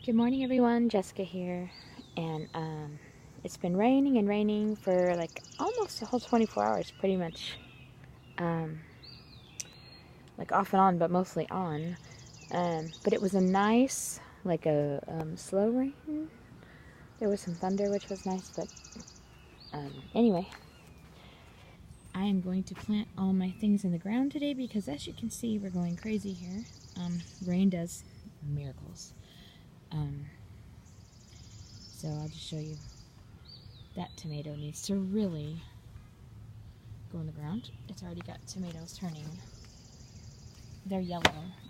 Good morning, everyone. Jessica here, and it's been raining and raining for like almost the whole 24 hours, pretty much, like off and on, but mostly on. But it was a nice, like a slow rain. There was some thunder, which was nice, but anyway, I am going to plant all my things in the ground today because, as you can see, we're going crazy here. Rain does miracles. So I'll just show you. That tomato needs to really go in the ground. It's already got tomatoes turning. They're yellow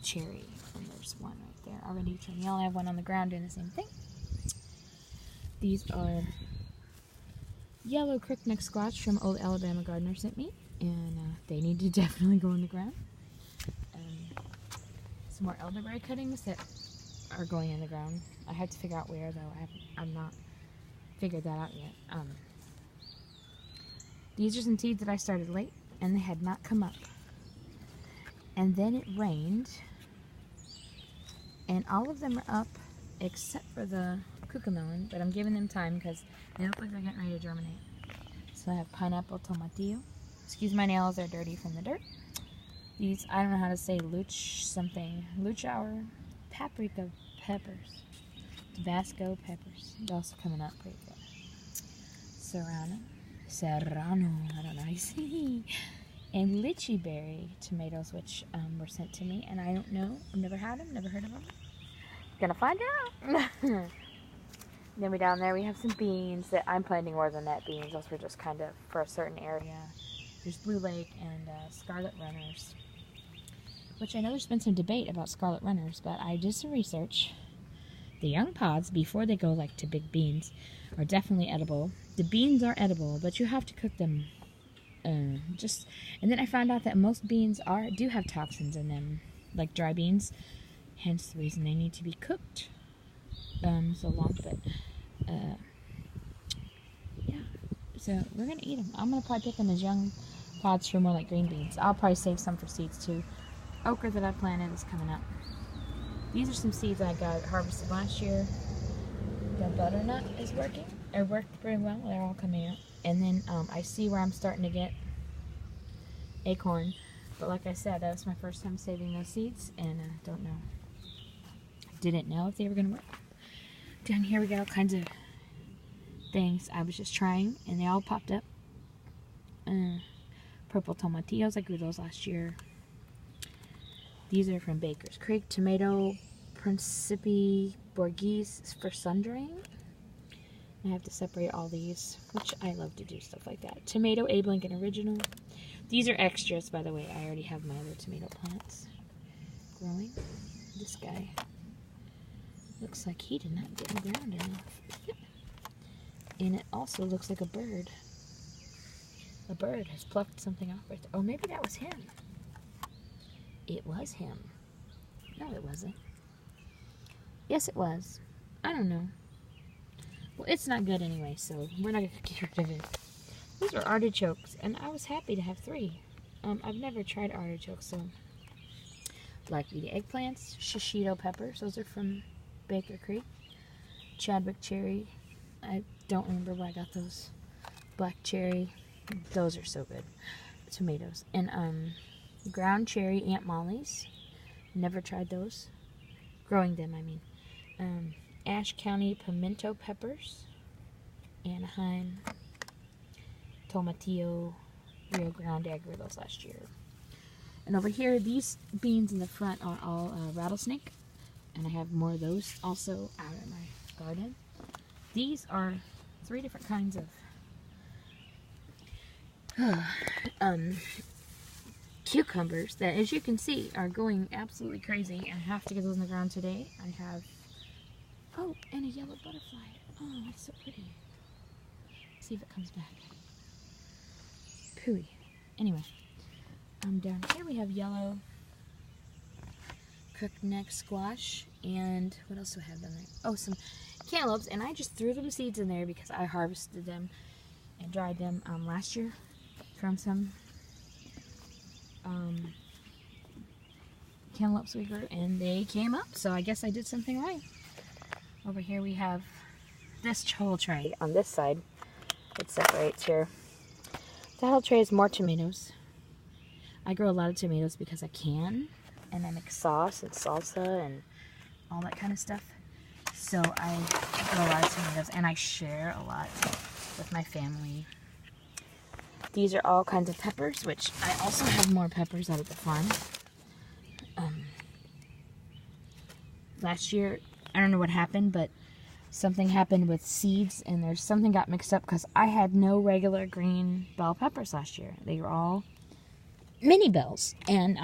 cherry, and there's one right there already turning yellow. I have one on the ground doing the same thing. These are yellow crookneck squash from Old Alabama Gardener sent me, and they need to definitely go in the ground. Some more elderberry cuttings that are going in the ground. I have to figure out where, though. I've not figured that out yet. These are some seeds that I started late, and they had not come up. And then it rained, and all of them are up except for the cucamelon, but I'm giving them time because they look like they're getting ready to germinate. So I have pineapple tomatillo. Excuse my nails, they're dirty from the dirt. These, I don't know how to say, luchauer paprika peppers. Tabasco peppers. They're also coming up pretty good. Serrano, I don't know how you say. And lychee berry tomatoes, which were sent to me, and I don't know. I've never had them, never heard of them. Gonna find out. Then down there we have some beans that I'm planting more than that beans. Those were just kind of for a certain area. There's Blue Lake and Scarlet Runners, which I know there's been some debate about Scarlet Runners, but I did some research. The young pods, before they go like to big beans, are definitely edible. The beans are edible, but you have to cook them. And then I found out that most beans do have toxins in them, like dry beans. Hence the reason they need to be cooked so long. But yeah, so we're gonna eat them. I'm gonna probably pick them as young pods for more like green beans. I'll probably save some for seeds too. Okra that I planted is coming up. These are some seeds I got harvested last year. The butternut is working. It worked pretty well. They're all coming out. And then I see where I'm starting to get acorn. But like I said, that was my first time saving those seeds. And I don't know. Didn't know if they were going to work. Down here we got all kinds of things I was just trying. And they all popped up. Purple tomatillos. I grew those last year. These are from Baker's Creek. Tomato Principe Borghese for sun drain. I have to separate all these, which I love to do stuff like that. Tomato Abe Lincoln Original. These are extras, by the way. I already have my other tomato plants growing. This guy looks like he did not get in the ground enough. And it also looks like a bird. A bird has plucked something off right there. Oh, maybe that was him. It was him. No, it wasn't. Yes, it was. I don't know. Well, it's not good anyway, so we're not going to get rid of it. These are artichokes, and I was happy to have 3. I've never tried artichokes, so Black Beauty eggplants, shishito peppers. Those are from Baker Creek. Chadwick cherry. I don't remember where I got those. Black cherry. Those are so good. Tomatoes. And ground cherry Aunt Molly's. Never tried those. Growing them, I mean. Ashe County pimento peppers. Anaheim. Tomatillo. Rio Grande. I grew those last year. And over here, these beans in the front are all rattlesnake. And I have more of those also out in my garden. These are 3 different kinds of cucumbers that, as you can see, are going absolutely crazy. I have to get those in the ground today. I have, oh, and a yellow butterfly. Oh, that's so pretty. Let's see if it comes back. Pooey. Anyway, down here we have yellow crookneck squash, and what else do I have down there? Oh, some cantaloupes, and I just threw them seeds in there because I harvested them and dried them last year from some cantaloupes we grew, and they came up, so I guess I did something right. Over here we have this whole tray. On this side, it separates here. That whole tray is more tomatoes. I grow a lot of tomatoes because I can, and I make sauce and salsa and all that kind of stuff. So I grow a lot of tomatoes, and I share a lot with my family. These are all kinds of peppers, which I also have more peppers out at the farm. Last year, I don't know what happened, but something happened with seeds, and there's something got mixed up because I had no regular green bell peppers last year. They were all mini bells, and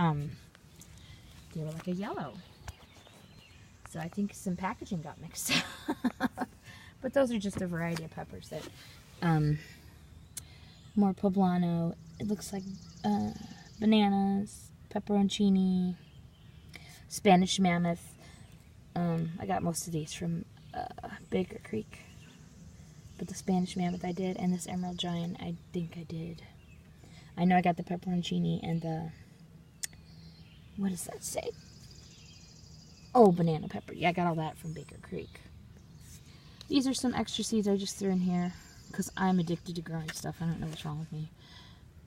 they were like a yellow. So I think some packaging got mixed up. But those are just a variety of peppers that, more poblano. It looks like bananas, pepperoncini, Spanish mammoth. I got most of these from Baker Creek. But the Spanish mammoth I did, and this emerald giant I think I did. I know I got the pepperoncini and the, what does that say? Oh, banana pepper. Yeah, I got all that from Baker Creek. These are some extra seeds I just threw in here because I'm addicted to growing stuff. I don't know what's wrong with me.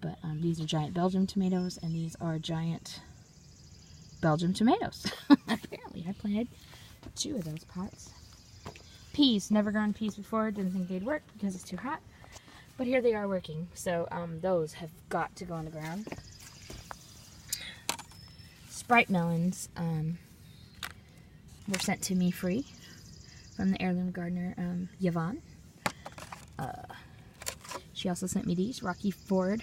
But these are giant Belgium tomatoes, and these are giant Belgium tomatoes. Apparently, I planted 2 of those pots. Peas. Never grown peas before. Didn't think they'd work because it's too hot. But here they are working. So those have got to go on the ground. Sprite melons were sent to me free from the heirloom gardener, Yvonne. She also sent me these Rocky Ford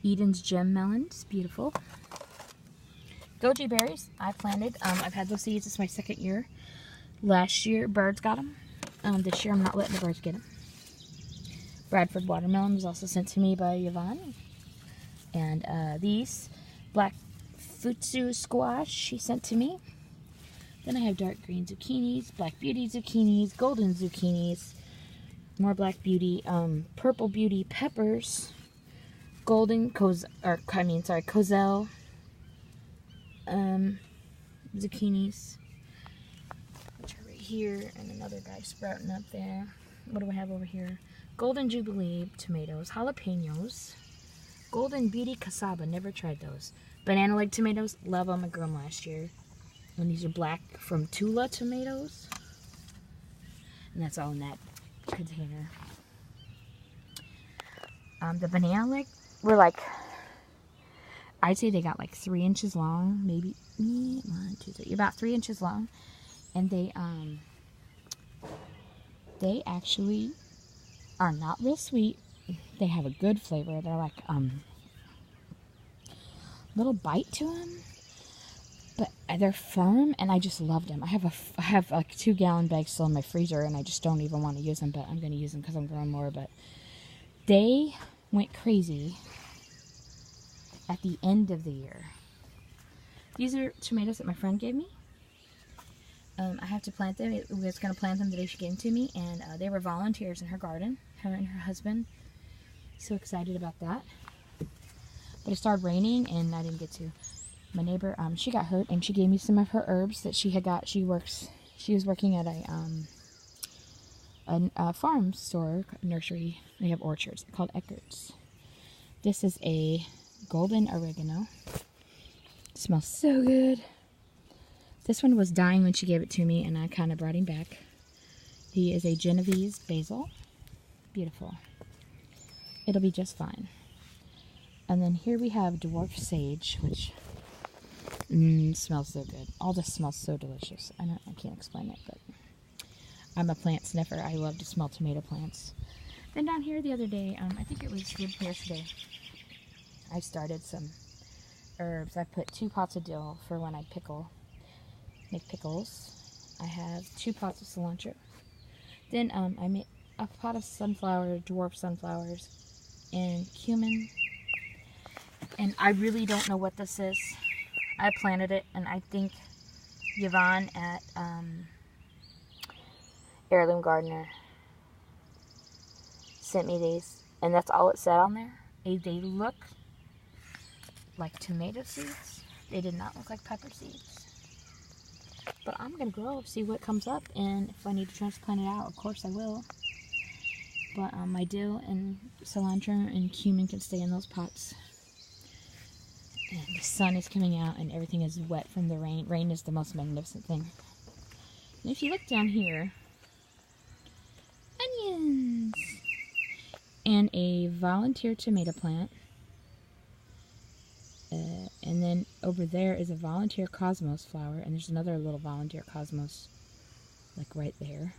Eden's Gem melons. Beautiful. Goji berries I planted. I've had those seeds. It's my 2nd year. Last year, birds got them. This year, I'm not letting the birds get them. Bradford watermelon was also sent to me by Yvonne. And these black futsu squash she sent to me. Then I have dark green zucchinis, black beauty zucchinis, golden zucchinis, more black beauty, purple beauty peppers, golden cozell, zucchinis, which are right here, and another guy sprouting up there. What do I have over here? Golden Jubilee tomatoes, jalapenos, golden beauty cassava, never tried those. Banana leg tomatoes, love them, I grew them last year. And these are black from Tula tomatoes. And that's all in that container. The banana leg were like, I'd say they got like 3 inches long, maybe 1, 2, 3, about 3 inches long. And they actually are not real sweet. They have a good flavor. They're like little bite to them. But they're firm, and I just loved them. I have like 2-gallon bags still in my freezer, and I just don't even want to use them, but I'm going to use them because I'm growing more. But they went crazy at the end of the year. These are tomatoes that my friend gave me. I have to plant them. We was going to plant them the day she gave them to me, and they were volunteers in her garden, her and her husband. So excited about that. But it started raining, and I didn't get to. My neighbor, she got hurt, and she gave me some of her herbs that she had got. She was working at a farm store, nursery. They have orchards. They're called Eckert's. This is a golden oregano. It smells so good. This one was dying when she gave it to me, and I kind of brought him back. He is a Genovese basil. Beautiful. It'll be just fine. And then here we have dwarf sage, which smells so good. All this smells so delicious. I can't explain it, but I'm a plant sniffer. I love to smell tomato plants. Then down here the other day, I think it was yesterday, I started some herbs. I put 2 pots of dill for when I make pickles. I have 2 pots of cilantro. Then I made a pot of dwarf sunflowers, and cumin. And I really don't know what this is. I planted it, and I think Yvonne at Heirloom Gardener sent me these, and that's all it said on there. They look like tomato seeds. They did not look like pepper seeds. But I'm going to grow, see what comes up, and if I need to transplant it out, of course I will. But my dill and cilantro and cumin can stay in those pots. And the sun is coming out and everything is wet from the rain. Rain is the most magnificent thing. And if you look down here, onions! And a volunteer tomato plant. And then over there is a volunteer cosmos flower. And there's another little volunteer cosmos, like right there.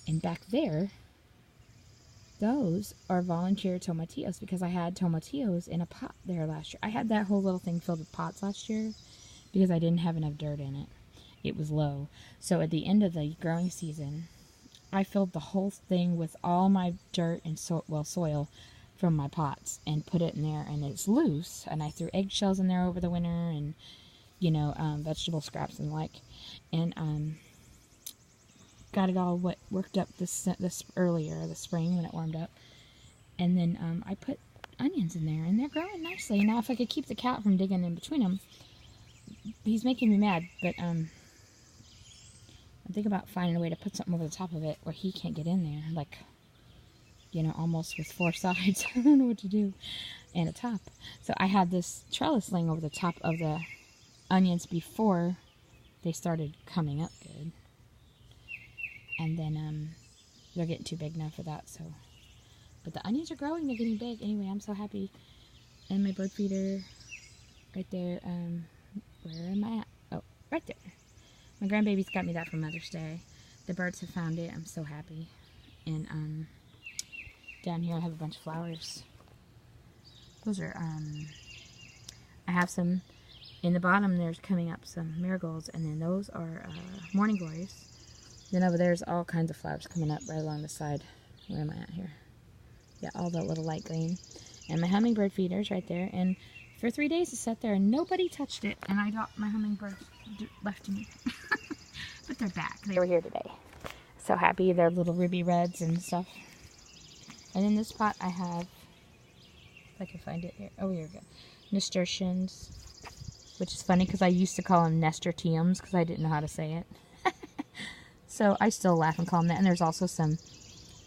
And back there, those are volunteer tomatillos, because I had tomatillos in a pot there last year. I had that whole little thing filled with pots last year because I didn't have enough dirt in it. It was low. So at the end of the growing season, I filled the whole thing with all my dirt and soil from my pots and put it in there, and it's loose. And I threw eggshells in there over the winter, and vegetable scraps and the like, and got it all worked up this earlier this spring when it warmed up, and then I put onions in there, and they're growing nicely. Now if I could keep the cat from digging in between them, he's making me mad, but I'm thinking about finding a way to put something over the top of it where he can't get in there, like, almost with 4 sides. I don't know what to do, and a top. So I had this trellis laying over the top of the onions before they started coming up good. And then they're getting too big now for that, so. But the onions are growing, they're getting big. Anyway, I'm so happy. And my bird feeder right there. Where am I at? Oh, right there. My grandbabies got me that for Mother's Day. The birds have found it. I'm so happy. And down here I have a bunch of flowers. Those are, I have some, in the bottom there's coming up some marigolds, and then those are morning glories. Then over there's all kinds of flowers coming up right along the side. Where am I at here? Yeah, all the little light green. And my hummingbird feeders right there. And for 3 days it sat there and nobody touched it. And I got my hummingbirds left to me. But they're back. They were here today. So happy. They're little ruby reds and stuff. And in this pot I have, if I can find it here. Oh, here we go. Nasturtiums. Which is funny because I used to call them nasturtiums because I didn't know how to say it. So I still laugh and call them that. And there's also some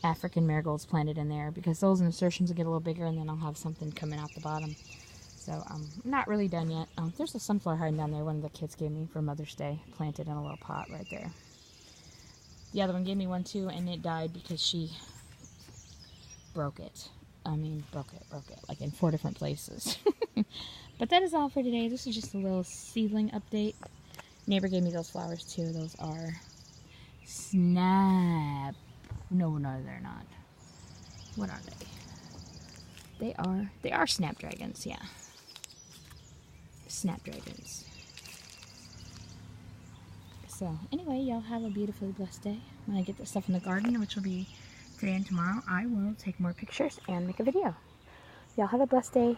African marigolds planted in there because those nasturtiums will get a little bigger, and then I'll have something coming out the bottom. So I'm not really done yet. There's a sunflower hiding down there one of the kids gave me for Mother's Day, planted in a little pot right there. The other one gave me one too, and it died because she broke it. I mean, broke it, like in 4 different places. But that is all for today. This is just a little seedling update. Neighbor gave me those flowers too. Those are snap. No, they're not. What are they? They are snapdragons, yeah. Snapdragons. So, anyway, y'all have a beautifully blessed day. When I get this stuff in the garden, which will be today and tomorrow, I will take more pictures and make a video. Y'all have a blessed day.